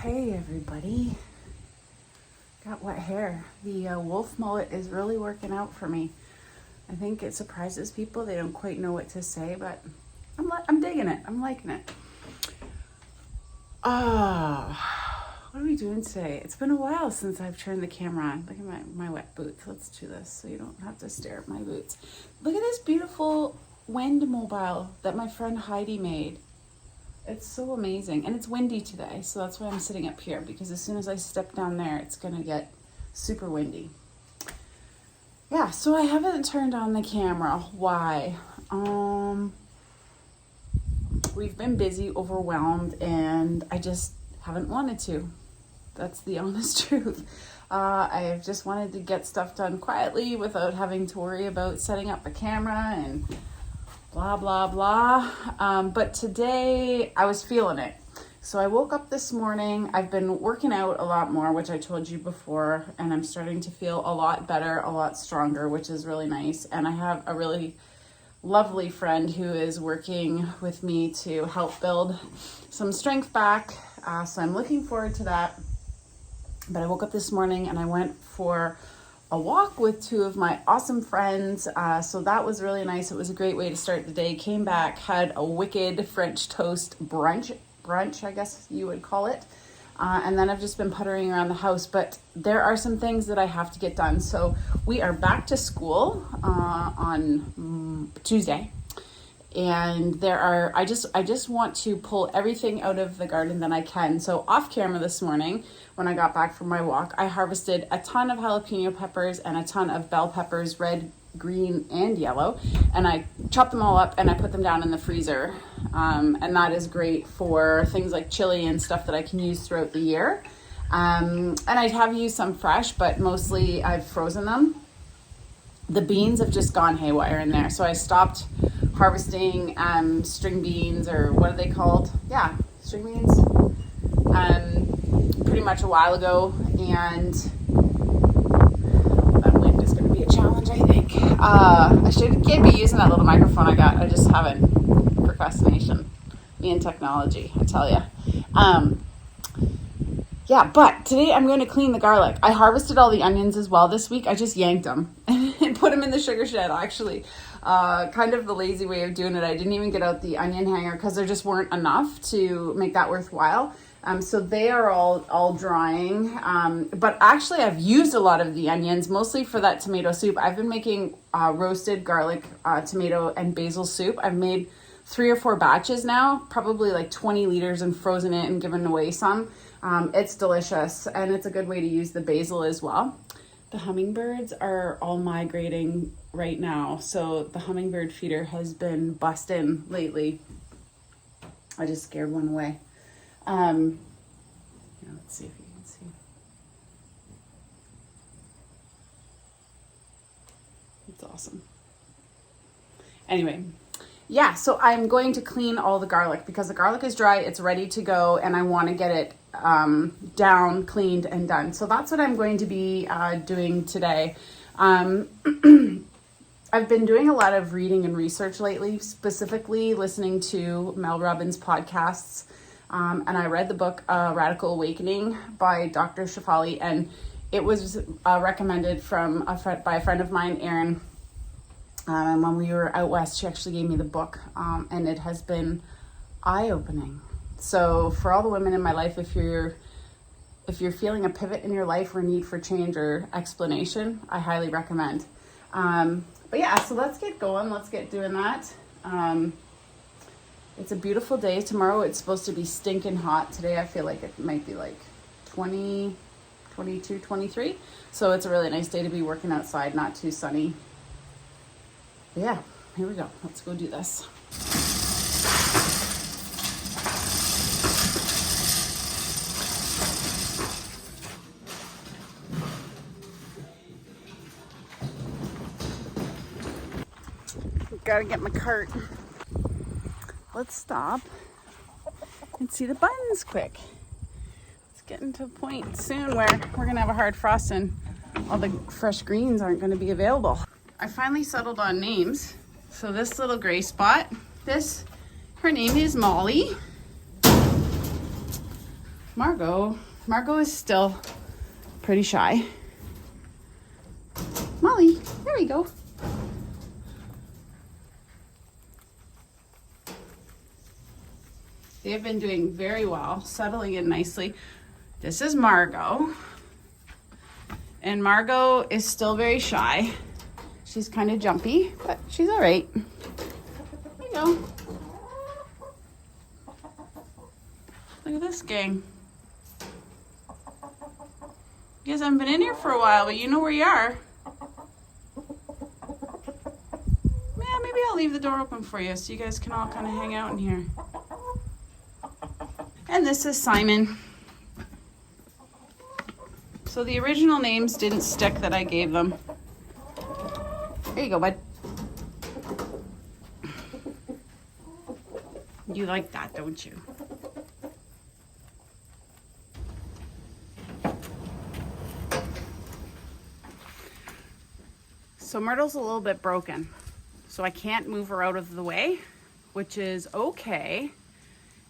Hey everybody, got wet hair. The wolf mullet is really working out for me. I think it surprises people. They don't quite know what to say, but I'm digging it. I'm liking it. What are we doing today? It's been a while since I've turned the camera on. Look at my wet boots. Let's do this so you don't have to stare at my boots. Look at this beautiful wind mobile that my friend Heidi made. It's so amazing, and it's windy today, so that's why I'm sitting up here, because as soon as I step down there, it's gonna get super windy. Yeah, so I haven't turned on the camera. Why? We've been busy, overwhelmed, and I just haven't wanted to. That's the honest truth. I've just wanted to get stuff done quietly without having to worry about setting up a camera and blah, blah, blah. But today I was feeling it. So I woke up this morning. I've been working out a lot more, which I told you before, and I'm starting to feel a lot better, a lot stronger, which is really nice. And I have a really lovely friend who is working with me to help build some strength back. So I'm looking forward to that. But I woke up this morning and I went for a walk with two of my awesome friends. So that was really nice. It was a great way to start the day. Came back, had a wicked French toast brunch, I guess you would call it. And then I've just been puttering around the house, but there are some things that I have to get done. So we are back to school on Tuesday. And I just want to pull everything out of the garden that I can. So off camera this morning, when I got back from my walk, I harvested a ton of jalapeno peppers and a ton of bell peppers, red, green, and yellow. And I chopped them all up and I put them down in the freezer. And that is great for things like chili and stuff that I can use throughout the year. And I have used some fresh, but mostly I've frozen them. The beans have just gone haywire in there. So I stopped harvesting string beans, or what are they called? Yeah, string beans. Pretty much a while ago, and that wind is going to be a challenge, I think. I can't be using that little microphone I got. I just haven't. Procrastination. Me and technology, I tell you. Yeah, but today I'm going to clean the garlic. I harvested all the onions as well this week. I just yanked them and put them in the sugar shed, actually. Kind of the lazy way of doing it. I didn't even get out the onion hanger because there just weren't enough to make that worthwhile. So they are all drying. But actually I've used a lot of the onions, mostly for that tomato soup. I've been making roasted garlic, tomato, and basil soup. I've made 3 or 4 batches now, probably like 20 liters, and frozen it and given away some. It's delicious, and it's a good way to use the basil as well. The hummingbirds are all migrating right now, so the hummingbird feeder has been busting lately. I just scared one away. Let's see if you can see. It's awesome. Anyway, yeah, so I'm going to clean all the garlic because the garlic is dry, it's ready to go, and I want to get it down, cleaned, and done. So that's what I'm going to be doing today. I've been doing a lot of reading and research lately, specifically listening to Mel Robbins' podcasts. And I read the book Radical Awakening by Dr. Shefali, and it was recommended by a friend of mine, Erin. And when we were out west, she actually gave me the book, and it has been eye-opening. So for all the women in my life, if you're feeling a pivot in your life or need for change or explanation, I highly recommend. But yeah, so let's get going. Let's get doing that. It's a beautiful day. Tomorrow it's supposed to be stinking hot. Today I feel like it might be like 20, 22, 23. So it's a really nice day to be working outside, not too sunny. But yeah, here we go. Let's go do this. Gotta get my cart. Let's stop and see the buttons quick. It's getting to a point soon where we're gonna have a hard frost and all the fresh greens aren't gonna be available. I finally settled on names. So this little gray spot, her name is Molly. Margot is still pretty shy. Molly, there we go. They've been doing very well, settling in nicely. This is Margot. And Margot is still very shy. She's kind of jumpy, but she's all right. There you go. Look at this gang. You guys haven't been in here for a while, but you know where you are. Yeah, maybe I'll leave the door open for you so you guys can all kind of hang out in here. And this is Simon. So the original names didn't stick that I gave them. There you go, bud. You like that, don't you? So Myrtle's a little bit broken, so I can't move her out of the way, which is okay.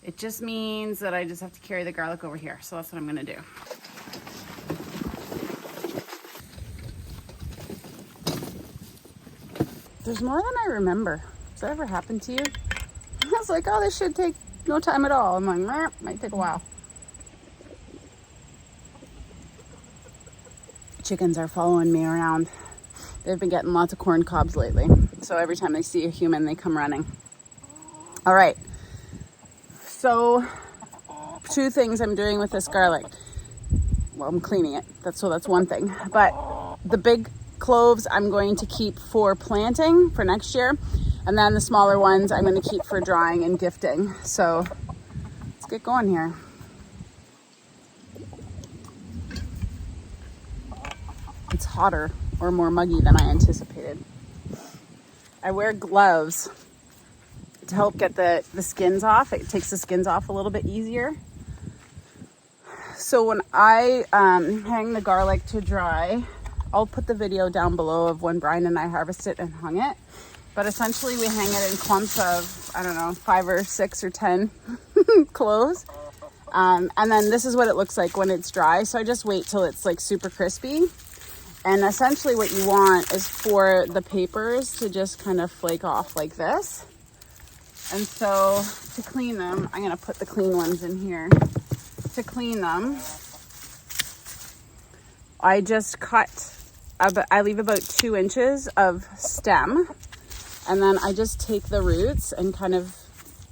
It just means that I just have to carry the garlic over here. So that's what I'm gonna do. There's more than I remember. Has that ever happened to you? I was like, oh, this should take no time at all. I'm like, meh, might take a while. Chickens are following me around. They've been getting lots of corn cobs lately. So every time they see a human, they come running. All right. So 2 things I'm doing with this garlic. Well, I'm cleaning it. That's one thing. But the big cloves I'm going to keep for planting for next year. And then the smaller ones I'm going to keep for drying and gifting. So let's get going here. It's hotter or more muggy than I anticipated. I wear gloves to help get the skins off. It takes the skins off a little bit easier. So when I hang the garlic to dry, I'll put the video down below of when Brian and I harvested and hung it. But essentially we hang it in clumps of, I don't know, 5 or 6 or 10 cloves. And then this is what it looks like when it's dry. So I just wait till it's like super crispy. And essentially what you want is for the papers to just kind of flake off like this. And so to clean them, I'm gonna put the clean ones in here. To clean them, I just I leave about 2 inches of stem. And then I just take the roots and kind of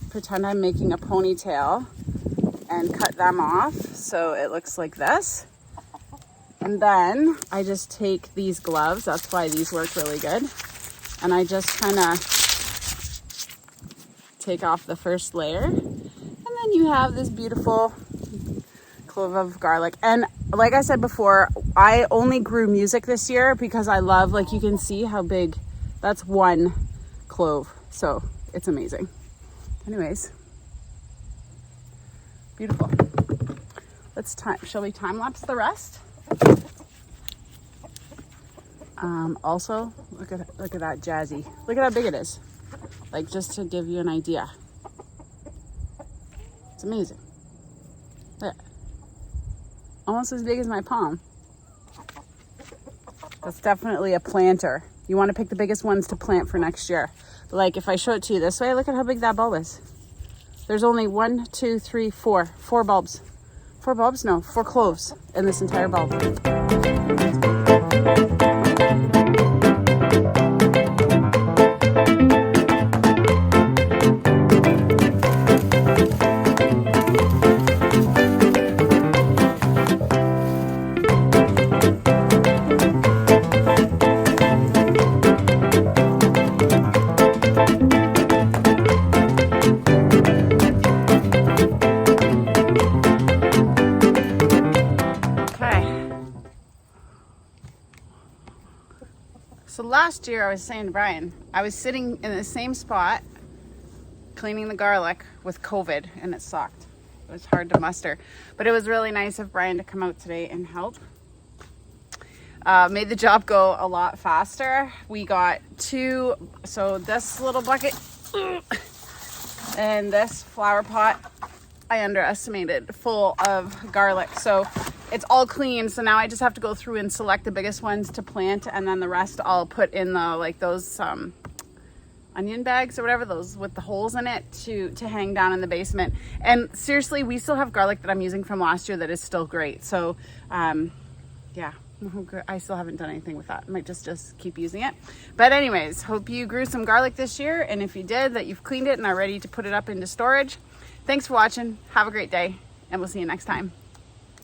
pretend I'm making a ponytail and cut them off so it looks like this. And then I just take these gloves, that's why these work really good. And I just kind of take off the first layer. And then you have this beautiful clove of garlic. And like I said before, I only grew music this year because I love, like you can see how big, that's 1 clove. So it's amazing. Anyways, beautiful. Shall we time lapse the rest? Also, look at that jazzy. Look at how big it is. Like, just to give you an idea. It's amazing. Look. Almost as big as my palm. That's definitely a planter. You want to pick the biggest ones to plant for next year. But like, if I show it to you this way, look at how big that bulb is. There's only 1, 2, 3, 4 bulbs. 4 bulbs? No, 4 cloves in this entire bulb. So last year, I was saying to Brian, I was sitting in the same spot cleaning the garlic with COVID, and it sucked. It was hard to muster, but it was really nice of Brian to come out today and help. Made the job go a lot faster. We got 2, so this little bucket and this flower pot I underestimated, full of garlic. So it's all clean. So now I just have to go through and select the biggest ones to plant, and then the rest I'll put in the, like those onion bags or whatever, those with the holes in it, to hang down in the basement. And seriously, we still have garlic that I'm using from last year that is still great. So yeah, I still haven't done anything with that. I might just keep using it. But anyways, hope you grew some garlic this year, and if you did, that you've cleaned it and are ready to put it up into storage. Thanks for watching. Have a great day, and we'll see you next time.